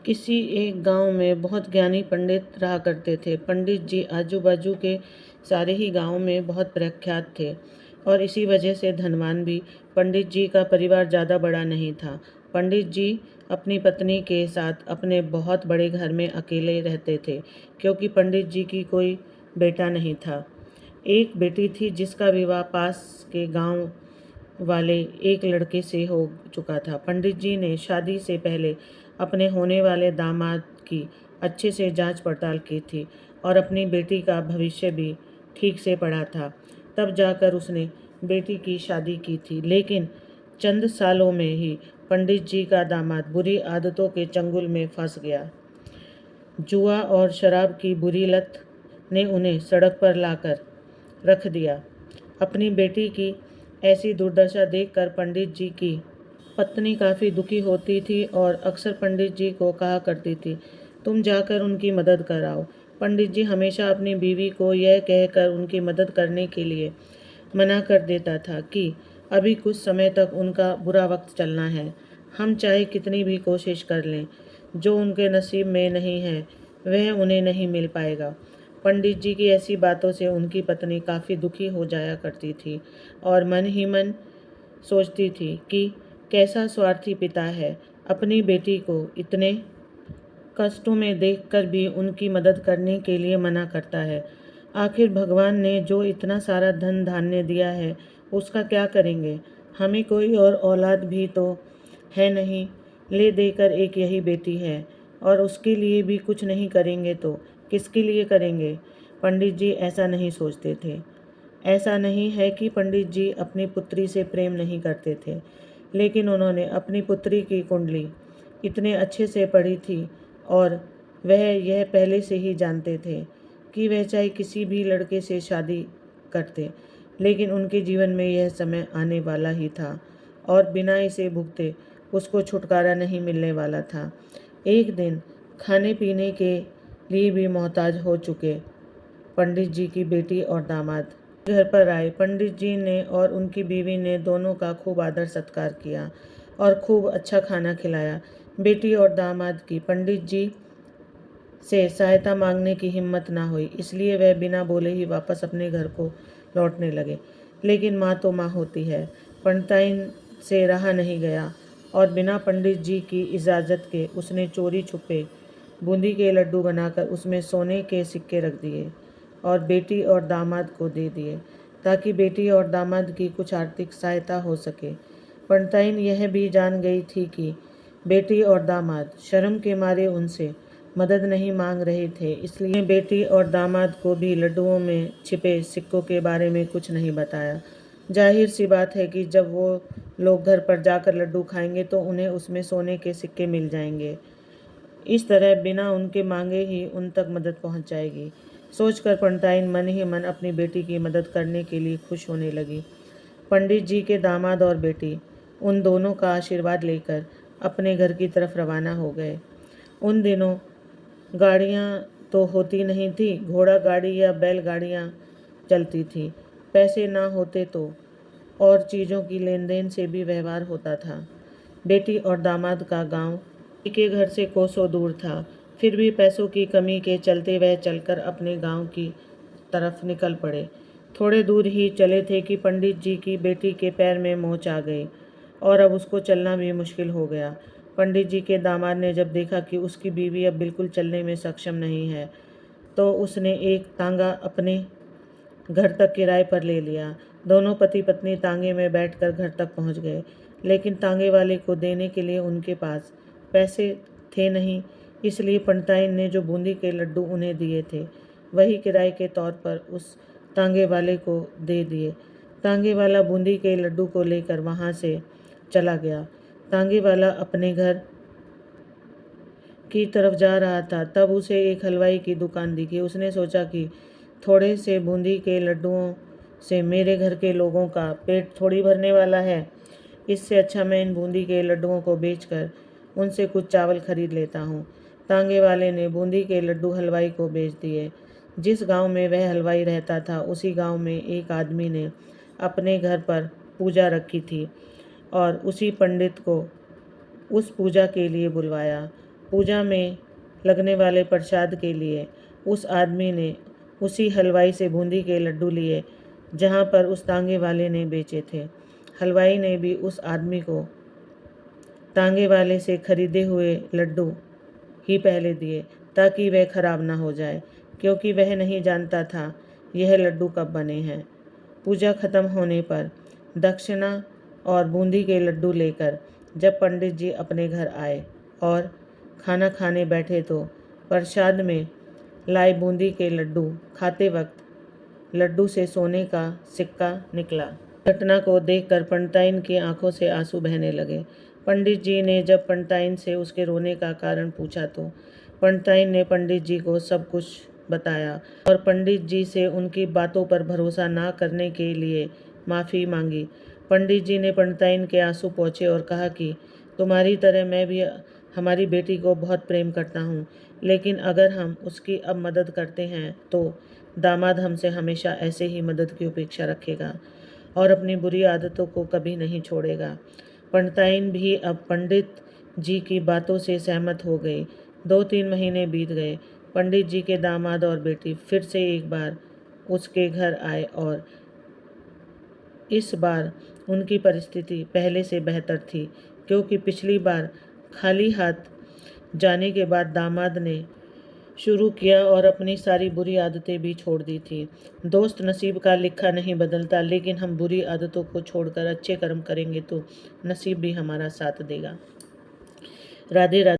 किसी एक गांव में बहुत ज्ञानी पंडित रहा करते थे। पंडित जी आजू बाजू के सारे ही गांव में बहुत प्रख्यात थे और इसी वजह से धनवान भी। पंडित जी का परिवार ज़्यादा बड़ा नहीं था। पंडित जी अपनी पत्नी के साथ अपने बहुत बड़े घर में अकेले रहते थे, क्योंकि पंडित जी की कोई बेटा नहीं था। एक बेटी थी जिसका विवाह पास के गांव वाले एक लड़के से हो चुका था। पंडित जी ने शादी से पहले अपने होने वाले दामाद की अच्छे से जांच पड़ताल की थी और अपनी बेटी का भविष्य भी ठीक से पढ़ा था। तब जाकर उसने बेटी की शादी की थी। लेकिन चंद सालों में ही पंडित जी का दामाद बुरी आदतों के चंगुल में फंस गया। जुआ और शराब की बुरी लत ने उन्हें सड़क पर लाकर रख दिया। अपनी बेटी की ऐसी दुर्दशा देखकर पंडित जी की पत्नी काफ़ी दुखी होती थी और अक्सर पंडित जी को कहा करती थी, तुम जाकर उनकी मदद कराओ। पंडित जी हमेशा अपनी बीवी को यह कहकर उनकी मदद करने के लिए मना कर देता था कि अभी कुछ समय तक उनका बुरा वक्त चलना है। हम चाहे कितनी भी कोशिश कर लें, जो उनके नसीब में नहीं है वह उन्हें नहीं मिल पाएगा। पंडित जी की ऐसी बातों से उनकी पत्नी काफ़ी दुखी हो जाया करती थी और मन ही मन सोचती थी कि कैसा स्वार्थी पिता है, अपनी बेटी को इतने कष्टों में देखकर भी उनकी मदद करने के लिए मना करता है। आखिर भगवान ने जो इतना सारा धन धान्य दिया है उसका क्या करेंगे? हमें कोई और औलाद भी तो है नहीं, ले देकर एक यही बेटी है और उसके लिए भी कुछ नहीं करेंगे तो किसके लिए करेंगे? पंडित जी ऐसा नहीं सोचते थे। ऐसा नहीं है कि पंडित जी अपनी पुत्री से प्रेम नहीं करते थे, लेकिन उन्होंने अपनी पुत्री की कुंडली इतने अच्छे से पढ़ी थी और वह यह पहले से ही जानते थे कि वह चाहे किसी भी लड़के से शादी करते, लेकिन उनके जीवन में यह समय आने वाला ही था और बिना इसे भुगते उसको छुटकारा नहीं मिलने वाला था। एक दिन खाने पीने के लिए भी मोहताज हो चुके पंडित जी की बेटी और दामाद घर पर आए। पंडित जी ने और उनकी बीवी ने दोनों का खूब आदर सत्कार किया और खूब अच्छा खाना खिलाया। बेटी और दामाद की पंडित जी से सहायता मांगने की हिम्मत ना हुई, इसलिए वह बिना बोले ही वापस अपने घर को लौटने लगे। लेकिन माँ तो माँ होती है। पंडिताइन से रहा नहीं गया और बिना पंडित जी की इजाज़त के उसने चोरी छुपे बूंदी के लड्डू बनाकर उसमें सोने के सिक्के रख दिए और बेटी और दामाद को दे दिए, ताकि बेटी और दामाद की कुछ आर्थिक सहायता हो सके। पंडिताइन यह भी जान गई थी कि बेटी और दामाद शर्म के मारे उनसे मदद नहीं मांग रहे थे, इसलिए बेटी और दामाद को भी लड्डुओं में छिपे सिक्कों के बारे में कुछ नहीं बताया। जाहिर सी बात है कि जब वो लोग घर पर जाकर लड्डू खाएंगे तो उन्हें उसमें सोने के सिक्के मिल जाएंगे। इस तरह बिना उनके मांगे ही उन तक मदद पहुंच जाएगी। सोचकर पंडिताइन मन ही मन अपनी बेटी की मदद करने के लिए खुश होने लगी। पंडित जी के दामाद और बेटी उन दोनों का आशीर्वाद लेकर अपने घर की तरफ रवाना हो गए। उन दिनों गाड़ियाँ तो होती नहीं थी, घोड़ा गाड़ी या बैलगाड़ियाँ चलती थी। पैसे ना होते तो और चीज़ों की लेन देन से भी व्यवहार होता था। बेटी और दामाद का गांव के घर से कोसों दूर था, फिर भी पैसों की कमी के चलते वह चलकर अपने गांव की तरफ निकल पड़े। थोड़े दूर ही चले थे कि पंडित जी की बेटी के पैर में मोच आ गई और अब उसको चलना भी मुश्किल हो गया। पंडित जी के दामाद ने जब देखा कि उसकी बीवी अब बिल्कुल चलने में सक्षम नहीं है, तो उसने एक तांगा अपने घर तक किराए पर ले लिया। दोनों पति पत्नी तांगे में बैठकर घर तक पहुंच गए, लेकिन तांगे वाले को देने के लिए उनके पास पैसे थे नहीं, इसलिए पंडिताइन ने जो बूंदी के लड्डू उन्हें दिए थे वही किराए के तौर पर उस तांगे वाले को दे दिए। तांगे वाला बूंदी के लड्डू को लेकर वहां से चला गया। तांगे वाला अपने घर की तरफ जा रहा था, तब उसे एक हलवाई की दुकान दिखी। उसने सोचा कि थोड़े से बूंदी के लड्डुओं से मेरे घर के लोगों का पेट थोड़ी भरने वाला है, इससे अच्छा मैं इन बूंदी के लड्डुओं को बेचकर उनसे कुछ चावल खरीद लेता हूँ। तांगे वाले ने बूंदी के लड्डू हलवाई को बेच दिए। जिस गांव में वह हलवाई रहता था, उसी गांव में एक आदमी ने अपने घर पर पूजा रखी थी और उसी पंडित को उस पूजा के लिए बुलवाया पूजा में लगने वाले प्रसाद के लिए उस आदमी ने उसी हलवाई से बूंदी के लड्डू लिए जहाँ पर उस तांगे वाले ने बेचे थे। हलवाई ने भी उस आदमी को तांगे वाले से खरीदे हुए लड्डू ही पहले दिए ताकि वह खराब ना हो जाए, क्योंकि वह नहीं जानता था यह लड्डू कब बने हैं। पूजा खत्म होने पर दक्षिणा और बूंदी के लड्डू लेकर जब पंडित जी अपने घर आए और खाना खाने बैठे तो प्रसाद में लाए बूंदी के लड्डू खाते वक्त लड्डू से सोने का सिक्का निकला। घटना को देखकर पंडिताइन की आंखों से आंसू बहने लगे। पंडित जी ने जब पंडिताइन से उसके रोने का कारण पूछा तो पंडिताइन ने पंडित जी को सब कुछ बताया और पंडित जी से उनकी बातों पर भरोसा ना करने के लिए माफ़ी मांगी। पंडित जी ने पंडिताइन के आंसू पोंछे और कहा कि तुम्हारी तरह मैं भी हमारी बेटी को बहुत प्रेम करता हूँ, लेकिन अगर हम उसकी अब मदद करते हैं तो दामाद हमसे हमेशा ऐसे ही मदद की अपेक्षा रखेगा और अपनी बुरी आदतों को कभी नहीं छोड़ेगा। पंडिताइन भी अब पंडित जी की बातों से सहमत हो गई। 2-3 महीने बीत गए। पंडित जी के दामाद और बेटी फिर से एक बार उसके घर आए और इस बार उनकी परिस्थिति पहले से बेहतर थी, क्योंकि पिछली बार खाली हाथ जाने के बाद दामाद ने शुरू किया और अपनी सारी बुरी आदतें भी छोड़ दी थी। दोस्त, नसीब का लिखा नहीं बदलता, लेकिन हम बुरी आदतों को छोड़कर अच्छे कर्म करेंगे तो नसीब भी हमारा साथ देगा। राधे राधे।